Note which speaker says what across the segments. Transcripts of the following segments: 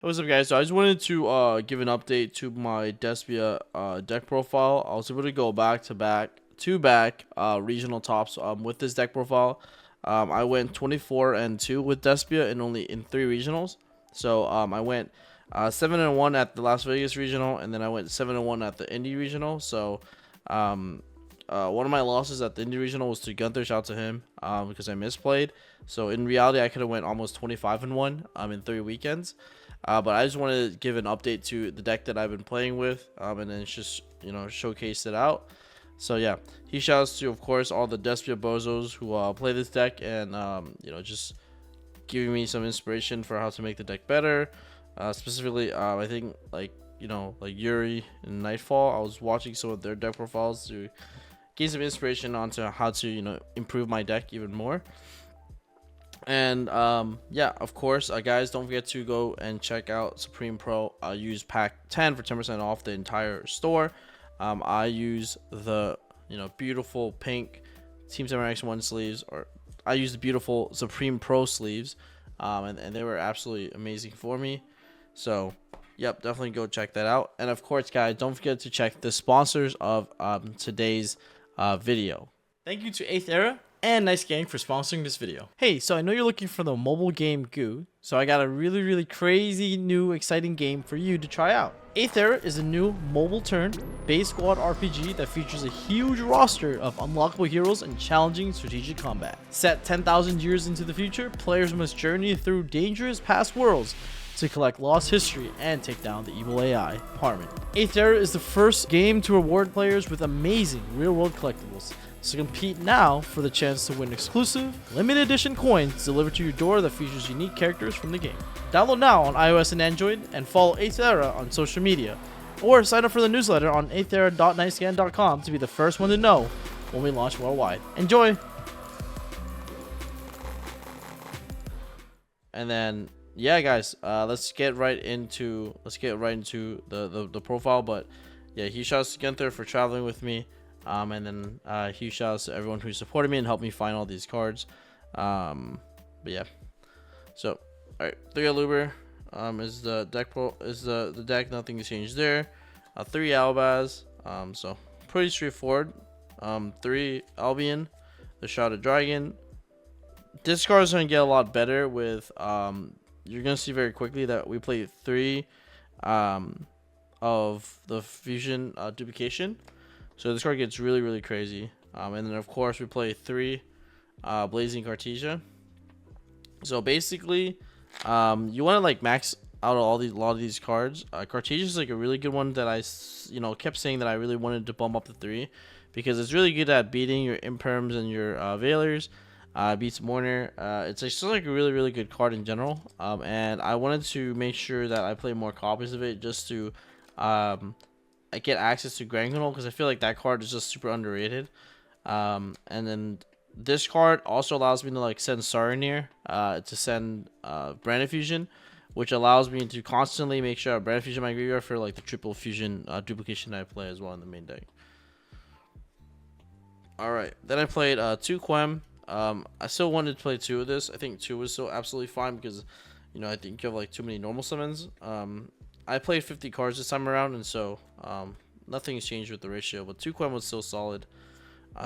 Speaker 1: What's up, guys? So I just wanted to give an update to my Despia deck profile. I was able to go back to back regional tops with this deck profile. I went 24-2 with Despia and only in 3 regionals. So I went 7-1 at the Las Vegas regional, and then I went 7-1 at the Indy regional. So one of my losses at the Indy regional was to Gunther. Shout out to him because I misplayed. So in reality, I could have went almost 25-1 in 3 weekends. But I just wanted to give an update to the deck that I've been playing with, and then just showcase it out. So yeah, he shouts to, of course, all the Despia bozos who play this deck, and just giving me some inspiration for how to make the deck better. Specifically, I think like Yuri and Nightfall. I was watching some of their deck profiles to gain some inspiration onto how to improve my deck even more. And yeah, of course, guys, don't forget to go and check out Supreme Pro. Use pack 10 for 10% off the entire store. I use the beautiful pink Team Samurai X1 sleeves, or I use the beautiful Supreme Pro sleeves, and they were absolutely amazing for me. So yep, definitely go check that out. And of course, guys, don't forget to check the sponsors of today's video. Thank you to 8th Era and Nice Gang for sponsoring this video. Hey, so I know you're looking for the mobile game goo, so I got a really crazy new exciting game for you to try out. 8th Era is a new mobile turn base squad RPG that features a huge roster of unlockable heroes and challenging strategic combat. Set 10,000 years into the future, players must journey through dangerous past worlds to collect lost history and take down the evil AI, Harmon. 8th Era is the first game to reward players with amazing real-world collectibles. So compete now for the chance to win exclusive, limited edition coins delivered to your door that features unique characters from the game. Download now on iOS and Android, and follow 8th Era on social media, or sign up for the newsletter on 8thera.nicegan.com to be the first one to know when we launch worldwide. Enjoy! And then yeah, guys, let's get right into the profile. But yeah, huge shouts to Gunther for traveling with me. And then huge shouts to everyone who supported me and helped me find all these cards. But yeah, so all right, 3 Aluber is the deck the deck. Nothing has changed there. 3 Albaz, so pretty straightforward. 3 Albion, the Shrouded Dragon. Discards gonna get a lot better with you're gonna see very quickly that we play 3 of the fusion duplication. So this card gets really crazy. And then of course we play 3 Blazing Cartesia. So basically, you want to like max out a lot of these cards. Cartesia is like a really good one that I kept saying that I really wanted to bump up to 3 because it's really good at beating your imperms and your Veilers. Beats Mourner. It's just like a really good card in general. And I wanted to make sure that I play more copies of it just to I get access to Granganol, because I feel like that card is just super underrated. And then this card also allows me to like send Saronir to send Brand Fusion, which allows me to constantly make sure I Brand Fusion my graveyard for like the triple fusion duplication that I play as well in the main deck. Alright, then I played 2 Quem. I still wanted to play 2 of this. I think 2 was still absolutely fine because I think you have like too many normal summons. I played 50 cards this time around, and so nothing has changed with the ratio, but 2 Quem was still solid.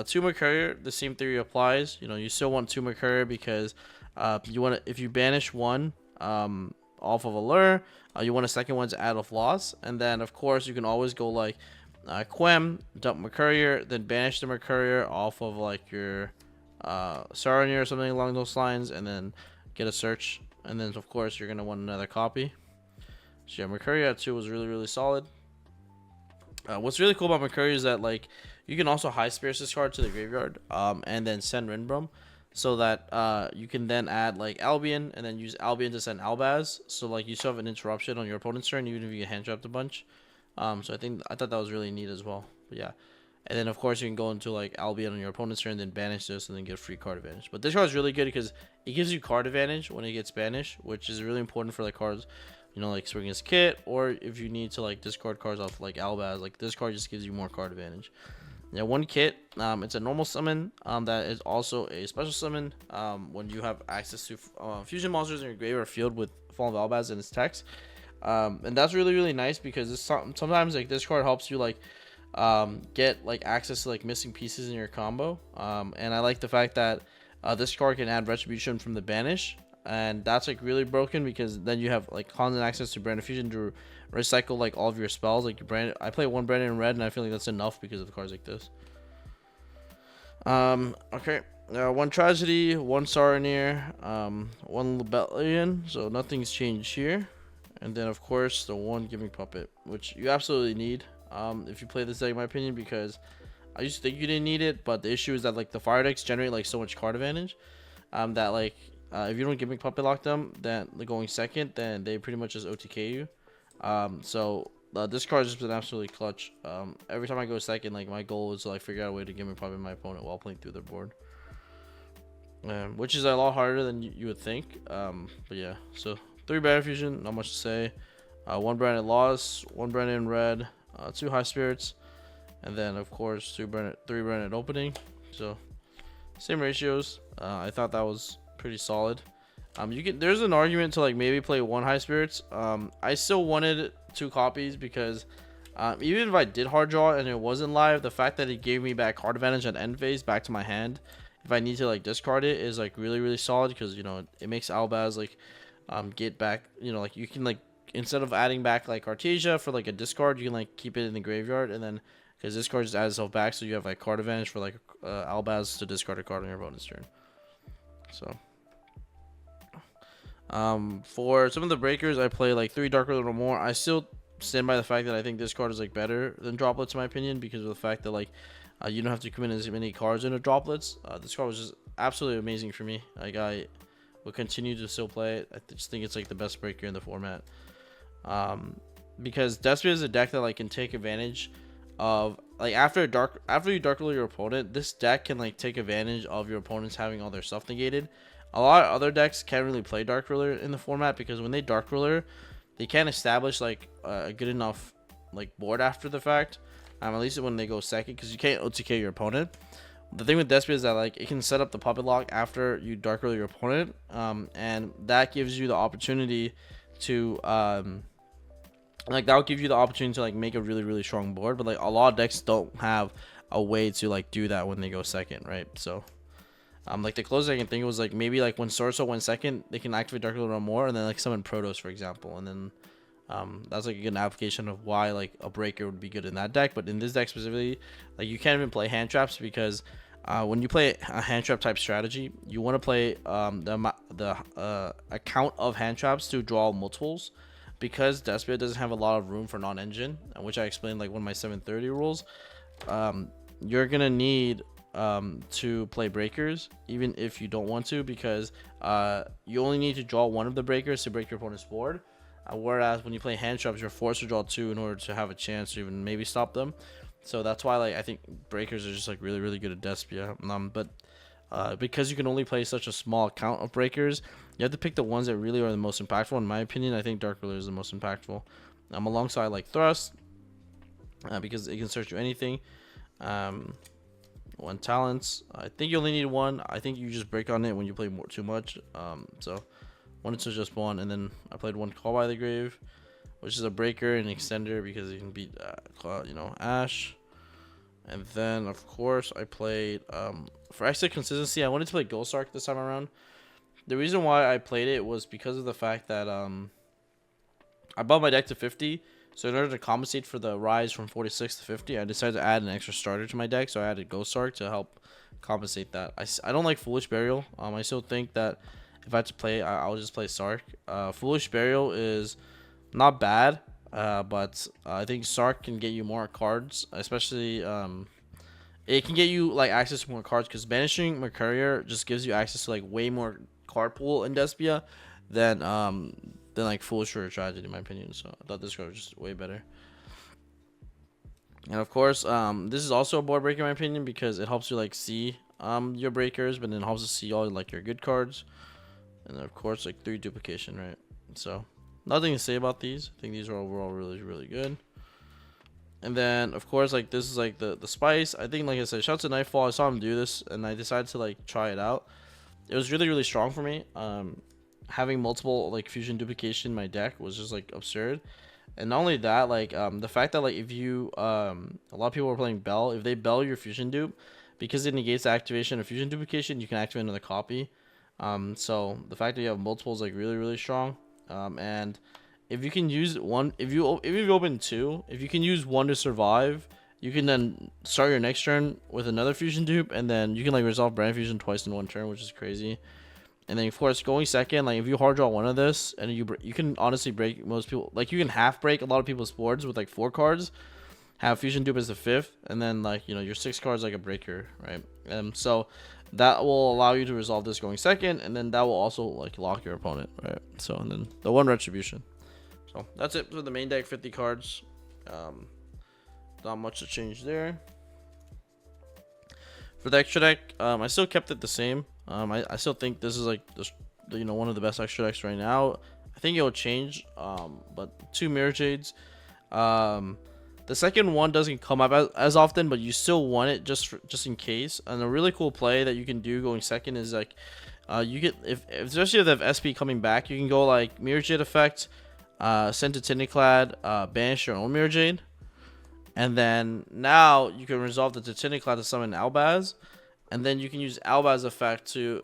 Speaker 1: 2 Mercurier, the same theory applies. You still want 2 Mercurier because if you banish 1 off of a lure, you want a second one to add off loss, and then of course you can always go like Quem, dump Mercurier, then banish the Mercurier off of like your Saronir or something along those lines, and then get a search, and then of course you're gonna want another copy. So yeah, Mercurier at 2 was really solid. What's really cool about Mercurier is that like you can also high spirits this card to the graveyard, and then send Rinbrum, so that you can then add like Albion and then use Albion to send Albaz. So like you still have an interruption on your opponent's turn even if you get hand trapped a bunch. So I thought that was really neat as well. But yeah. And then of course you can go into like Albion on your opponent's turn, then banish this, and then get free card advantage. But this card is really good because it gives you card advantage when it gets banished, which is really important for like cards, like Swingin's Kit, or if you need to like discard cards off like Albaz. Like this card just gives you more card advantage. Yeah, 1 kit. It's a normal summon that is also a special summon when you have access to fusion monsters in your graveyard field with Fallen Albaz and its text. And that's really nice because sometimes like this card helps you like get like access to like missing pieces in your combo. And I like the fact that this card can add retribution from the banish, and that's like really broken because then you have like constant access to brand fusion to recycle like all of your spells. Like your brand, I play one brand in red, and I feel like that's enough because of cards like this. Okay. One tragedy, one Saronir, one Lebellion, so nothing's changed here. And then of course the one Giving Puppet, which you absolutely need if you play this deck in my opinion, because I used to think you didn't need it, but the issue is that like the fire decks generate like so much card advantage that like if you don't Giving Puppet lock them, then they're going second, then they pretty much just OTK you. So this card has been absolutely clutch. Every time I go second, like my goal is to like figure out a way to Giving Puppet my opponent while playing through their board. Which is a lot harder than you would think. But yeah, so 3 Brand Fusion, not much to say. 1 Branded Loss, 1 Branded Red, 2 High Spirits, and then of course 3 Branded Opening. So same ratios. I thought that was pretty solid. There's an argument to like maybe play 1 High Spirits. I still wanted 2 copies because even if I did hard draw and it wasn't live, the fact that it gave me back card advantage at end phase back to my hand if I need to like discard it is like really solid, because you know it makes Albaz like get back, you know, like you can like instead of adding back like Artesia for like a discard, you can like keep it in the graveyard, and then because this card just adds itself back, so you have like card advantage for like Albaz to discard a card on your opponent's turn. So for some of the breakers, I play like 3 Dark Ruler or more. I still stand by the fact that I think this card is like better than Droplets in my opinion, because of the fact that like you don't have to commit as many cards into Droplets. This card was just absolutely amazing for me. Like I will continue to still play it. I just think it's like the best breaker in the format. Because Despia is a deck that like can take advantage of like after you Dark Ruler your opponent, this deck can like take advantage of your opponents having all their stuff negated. A lot of other decks can't really play Dark Ruler in the format because when they Dark Ruler, they can't establish like a good enough like board after the fact. At least when they go second, because you can't OTK your opponent. The thing with Despia is that like it can set up the puppet lock after you Dark Ruler your opponent, and that gives you the opportunity to like that'll give you the opportunity to like make a really strong board. But like a lot of decks don't have a way to like do that when they go second, right? So like the closest I can think was like maybe like when Sorcerer went second, they can activate Dark Ruler more, and then like summon Protos, for example, and then that's like a good application of why like a breaker would be good in that deck. But in this deck specifically, like you can't even play hand traps, because when you play a hand trap type strategy, you want to play the account of hand traps to draw multiples, because Despia doesn't have a lot of room for non-engine, which I explained like one of my 730 rules. You're gonna need to play breakers even if you don't want to, because you only need to draw one of the breakers to break your opponent's board. Whereas when you play hand traps, you're forced to draw 2 in order to have a chance to even maybe stop them. So that's why like I think breakers are just like really good at Despia. But because you can only play such a small count of breakers, you have to pick the ones that really are the most impactful. In my opinion, I think Dark Ruler is the most impactful. Alongside like Thrust, because it can search you anything. 1 talents. I think you only need 1. I think you just break on it when you play too much. So wanted to just 1, and then I played 1 Call by the Grave, which is a breaker and extender because you can beat you know, Ash. And then of course I played for extra consistency, I wanted to play Ghost Arc this time around. The reason why I played it was because of the fact that I bought my deck to 50, so in order to compensate for the rise from 46 to 50, I decided to add an extra starter to my deck, so I added Ghost Arc to help compensate that. I don't like Foolish Burial. I still think that if I had to play, I'll just play Sark. Foolish Burial is not bad, but I think Sark can get you more cards, especially it can get you like access to more cards, because banishing Mercurier just gives you access to like way more card pool in Despia than like Foolish or Tragedy, in my opinion. So I thought this card was just way better. And of course, this is also a board breaker in my opinion, because it helps you like see your breakers, but then it helps you see all like your good cards. And then of course like 3 duplication, right? So nothing to say about these. I think these are overall really good. And then of course like this is like the spice. I think, like I said, shout out to Nightfall. I saw him do this and I decided to like try it out. It was really strong for me. having multiple like fusion duplication in my deck was just like absurd. And not only that, like the fact that like if you a lot of people are playing Bell, if they Bell your fusion dupe, because it negates the activation of fusion duplication, you can activate another copy. So the fact that you have multiple is like really strong. And if you can use one, if you open two, if you can use one to survive, you can then start your next turn with another fusion dupe, and then you can like resolve brand fusion twice in one turn, which is crazy. And then of course going second, like if you hard draw one of this, and you can honestly break most people, like you can half break a lot of people's boards with like 4 cards, have fusion dupe as the 5th, and then like your 6 cards like a breaker, right? So that will allow you to resolve this going second, and then that will also like lock your opponent, right? So and then the 1 retribution. So that's it for the main deck, 50 cards. Not much to change there. For the extra deck, I still kept it the same. I still think this is like one of the best extra decks right now. I think it will change. But 2 Mirror Jades. The second one doesn't come up as often, but you still want it just in case. And a really cool play that you can do going second is like, you get especially if they have SP coming back, you can go like Mirror Jade effect, send to Titaniklad, banish your own Mirror Jade, and then now you can resolve the Titaniklad to summon Albaz, and then you can use Albaz effect to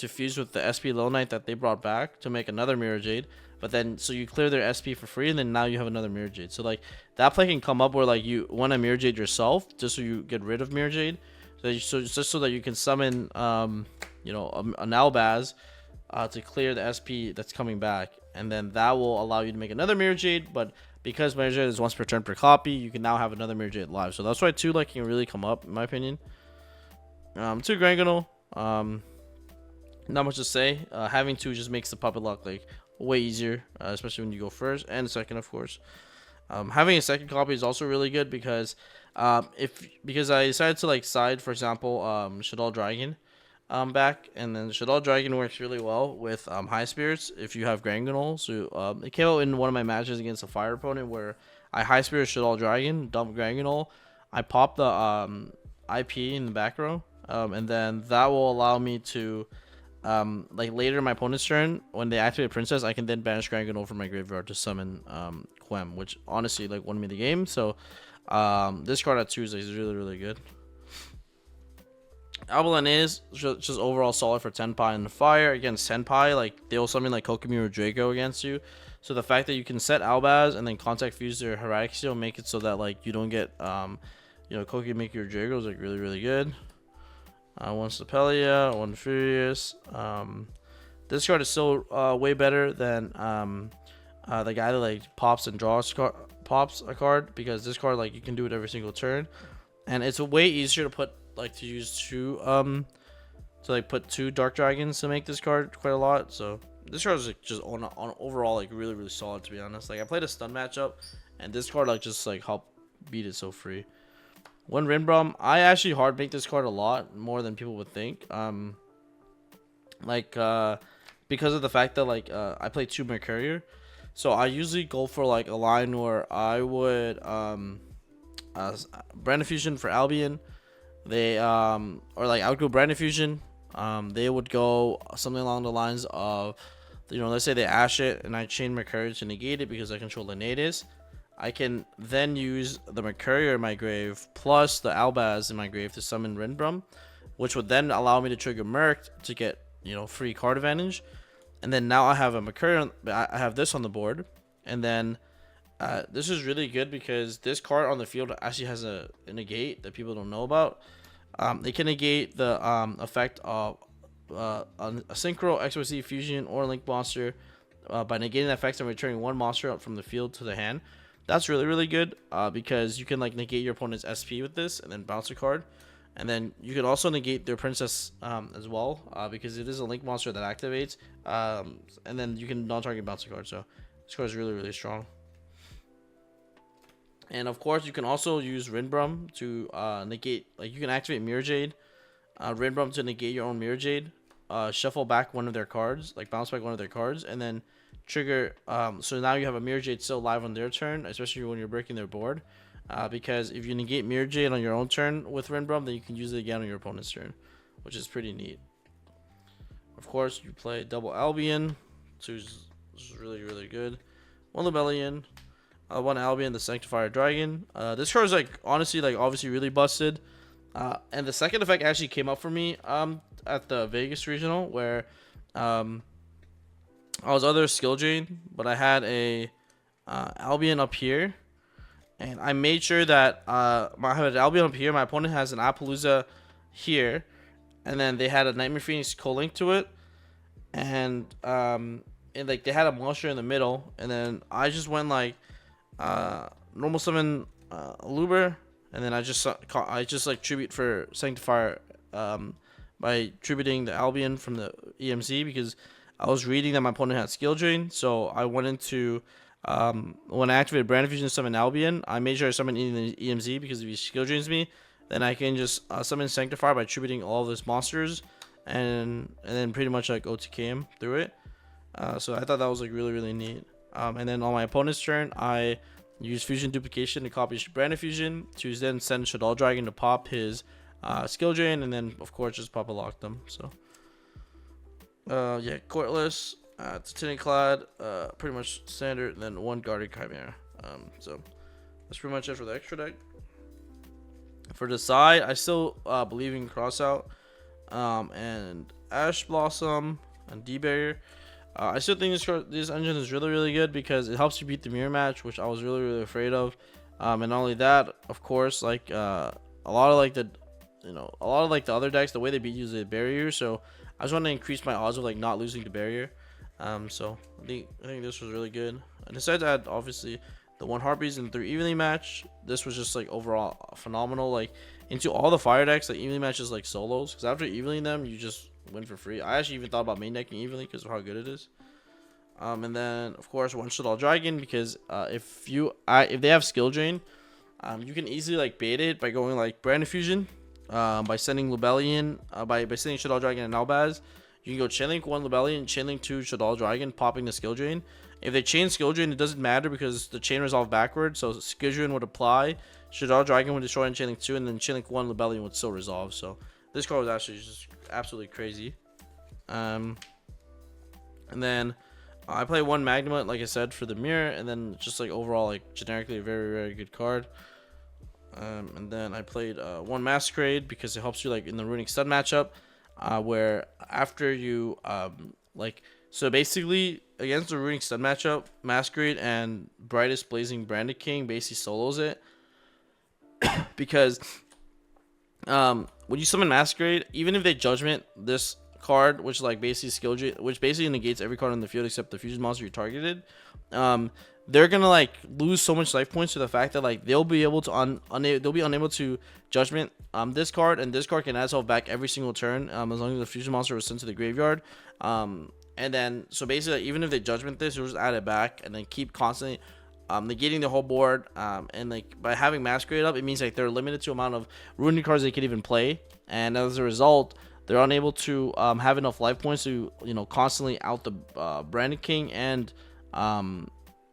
Speaker 1: fuse with the SP Low Knight that they brought back to make another Mirror Jade. But then, so you clear their SP for free, and then now you have another Mirror Jade. So like that play can come up where like you want a Mirror Jade yourself, just so you get rid of Mirror Jade, just so that you can summon an Albaz to clear the SP that's coming back, and then that will allow you to make another Mirror Jade. But because Mirror Jade is once per turn per copy, you can now have another Mirror Jade live. So that's why 2 like can really come up in my opinion. 2 Granganol, not much to say. Having 2 just makes the puppet lock like way easier, especially when you go first and second, of course. Having a second copy is also really good because because I decided to like side, for example, Shadow Dragon back, and then Shadow Dragon works really well with High Spirits if you have Granganol. So it came out in one of my matches against a fire opponent where I High Spirit Shadow Dragon, dump Granganol, I pop the IP in the back row, and then that will allow me to like later in my opponent's turn, when they activate Princess, I can then banish Granganol from my graveyard to summon Quem, which honestly like won me the game. So this card at 2 is really good. Albalan is just overall solid for Tenpai and the fire. Against Tenpai, like they'll summon like Kokomi or Draco against you. So the fact that you can set Albaz and then contact fuse their Heraccio Seal, make it so that like you don't get Kokomi make your Draco is like really good. 1 Stapelia, 1 Furious. This card is still way better than the guy that like pops and draws pops a card, because this card like you can do it every single turn, and it's way easier to put like to use 2 to like put 2 Dark Dragons to make this card quite a lot. So this card is like, just on overall like really solid, to be honest. Like I played a stun matchup, and this card like just like helped beat it so free. 1 Rinbrom, I actually hard make this card a lot more than people would think. Because of the fact that like I play 2 Mercurier, so I usually go for like a line where I would Brand Fusion for Albion. They or like I would go Brand Fusion. They would go something along the lines of, let's say they Ash it and I chain Mercurier to negate it because I control the Natus. I can then use the Mercurier in my grave plus the Albaz in my grave to summon Rinbrom, which would then allow me to trigger Merc to get free card advantage. And then now I have a Mercurier, I have this on the board, and then this is really good because this card on the field actually has a negate that people don't know about. They can negate the effect of a Synchro, XYZ, Fusion, or Link monster by negating the effects and returning 1 monster up from the field to the hand. That's really good because you can like negate your opponent's SP with this and then bounce a card. And then you can also negate their Princess as well because it is a Link monster that activates. And then you can non-target bounce a card. So this card is really strong. And of course, you can also use Rinbrom to negate, like you can activate Mirror Jade, Rinbrom to negate your own Mirror Jade, shuffle back one of their cards, like bounce back one of their cards, and then trigger. So now you have a Mirror Jade still live on their turn, especially when you're breaking their board. Because if you negate Mirror Jade on your own turn with Rinbrom, then you can use it again on your opponent's turn, which is pretty neat. Of course, you play double Albion 2 is really good. 1 Lebellion, 1 Albion, the Sanctifier Dragon. This card is like honestly like obviously really busted. And the second effect actually came up for me at the Vegas regional where I was other skill drain, but I had a Albion up here, and I made sure that I had an Albion up here. My opponent has an Appaloosa here, and then they had a Nightmare Phoenix co-linked to it, and like they had a monster in the middle, and then I just went like normal summon Luber, and then I just like tribute for Sanctifier by tributing the Albion from the EMZ because I was reading that my opponent had skill drain, so I went into when I activated Brand Fusion to summon Albion, I made sure I summon the EMZ because if he skill drains me, then I can just summon Sanctifier by tributing all of his monsters, and then pretty much like OTK him through it. So I thought that was like really neat. And then on my opponent's turn, I used Fusion Duplication to copy Brand Fusion to then send Shaddoll Dragon to pop his skill drain, and then of course just pop a lock them. So yeah, Courtless, Titanic Clad, pretty much standard, and then 1 Guarded Chimera. So that's pretty much it for the extra deck. For the side, I still believe in Crossout, and Ash Blossom and D-Barrier. I still think this engine is really good because it helps you beat the mirror match, which I was really afraid of. And not only that, of course, like a lot of like the other decks, the way they beat you is the barrier. So I just want to increase my odds of like not losing the barrier. So I think this was really good. And besides that, obviously the 1 Harpies and 3 Evenly match, this was just like overall phenomenal. Like into all the fire decks, like Evenly matches like solos, because after evening them, you just win for free. I actually even thought about main decking evenly because of how good it is. And then of course 1 Shaddoll Dragon, because if they have skill drain, you can easily like bait it by going like Brand Fusion, by sending Lebellion, by sending Shaddoll Dragon and Albaz. You can go Chainlink 1 Lebellion, Chainlink 2 Shaddoll Dragon, popping the skill drain. If they chain skill drain, it doesn't matter because the chain resolve backwards, so skill drain would apply, Shaddoll Dragon would destroy on Chainlink 2, and then Chainlink 1 Lebellion would still resolve. So this card was actually just absolutely crazy. And then I play 1 Magnemite, like I said, for the mirror, and then just like overall like generically a very good card. And then I played 1 Masquerade because it helps you like in the Runic Stun matchup, where after you so basically against the Runic Stun matchup, Masquerade and Brightest Blazing Branded King basically solos it because when you summon Masquerade, even if they judgment this card, which like basically which basically negates every card on the field except the fusion monster you targeted, they're gonna like lose so much life points to the fact that like they'll be able to they'll be unable to judgment this card, and this card can add itself back every single turn as long as the fusion monster was sent to the graveyard. And then so basically like, even if they judgment this, you'll just add it back and then keep constantly negating the whole board. And like by having Masquerade up, it means like they're limited to amount of ruined cards they can even play, and as a result they're unable to have enough life points to constantly out the Branded King and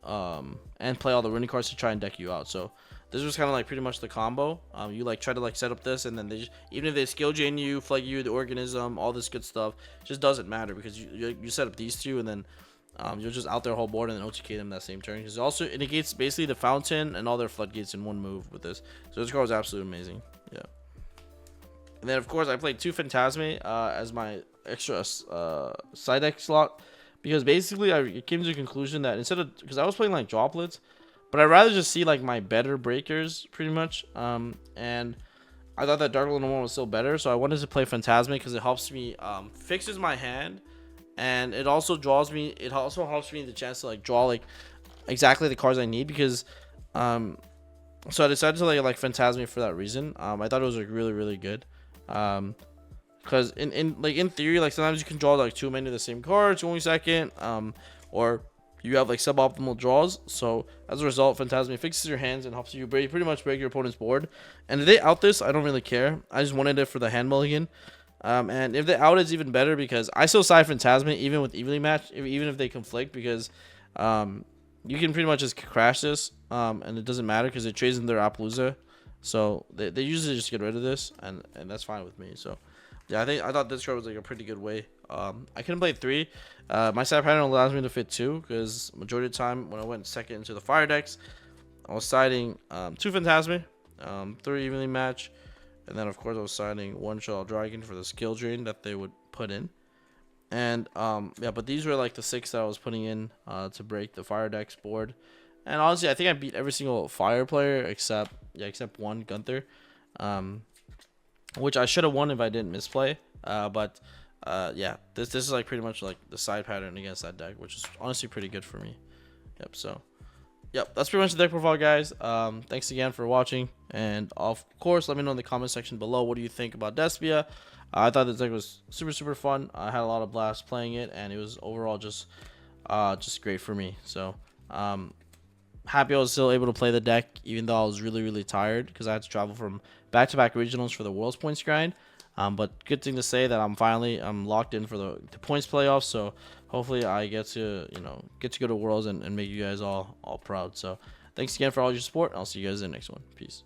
Speaker 1: play all the running cards to try and deck you out. So this was kind of like pretty much the combo. You like try to like set up this, and then they just, even if they skill drain you, flag you, the organism, all this good stuff, just doesn't matter because you set up these two, and then you'll just out their whole board and then OTK them that same turn. Because also it negates basically the fountain and all their floodgates in one move with this. So this card was absolutely amazing. Yeah. And then of course I played 2 Phantasme as my extra side deck slot, because basically I came to the conclusion that instead of, because I was playing like droplets, but I'd rather just see like my better breakers pretty much. And I thought that Dark Lord 1 was still better, so I wanted to play Phantasme because it helps me fixes my hand, and it also draws me. It also helps me the chance to like draw like exactly the cards I need, because so I decided to like Phantasme for that reason. I thought it was like really good. Because in theory, like sometimes you can draw like too many of the same cards only second, or you have like suboptimal draws. So as a result, Phantasme fixes your hands and helps you pretty much break your opponent's board. And if they out this, I don't really care. I just wanted it for the hand mulligan. And if they out, it's even better because I still side Phantasme even with evenly match, even if they conflict, because you can pretty much just crash this, and it doesn't matter because it trades in their Appaloosa. So they usually just get rid of this, and that's fine with me. So yeah, I thought this card was like a pretty good way I couldn't play 3. My side pattern allows me to fit 2 because majority of the time when I went second into the fire decks, I was siding 2 Phantasmi, 3 evenly match, and then of course I was siding 1 Shell Dragon for the skill drain that they would put in. And yeah, but these were like the 6 that I was putting in to break the fire decks board. And honestly, I think I beat every single fire player except one, Gunther, which I should have won if I didn't misplay. But yeah, this is like pretty much like the side pattern against that deck, which is honestly pretty good for me. Yep. So yep, that's pretty much the deck profile, guys. Thanks again for watching, and of course, let me know in the comment section below what do you think about Despia. I thought this deck was super fun. I had a lot of blast playing it, and it was overall just great for me. So happy I was still able to play the deck, even though I was really tired because I had to travel from back-to-back regionals for the World's Points grind. But good thing to say that I'm locked in for the points playoffs. So hopefully I get to go to Worlds and make you guys all proud. So thanks again for all your support. I'll see you guys in the next one. Peace.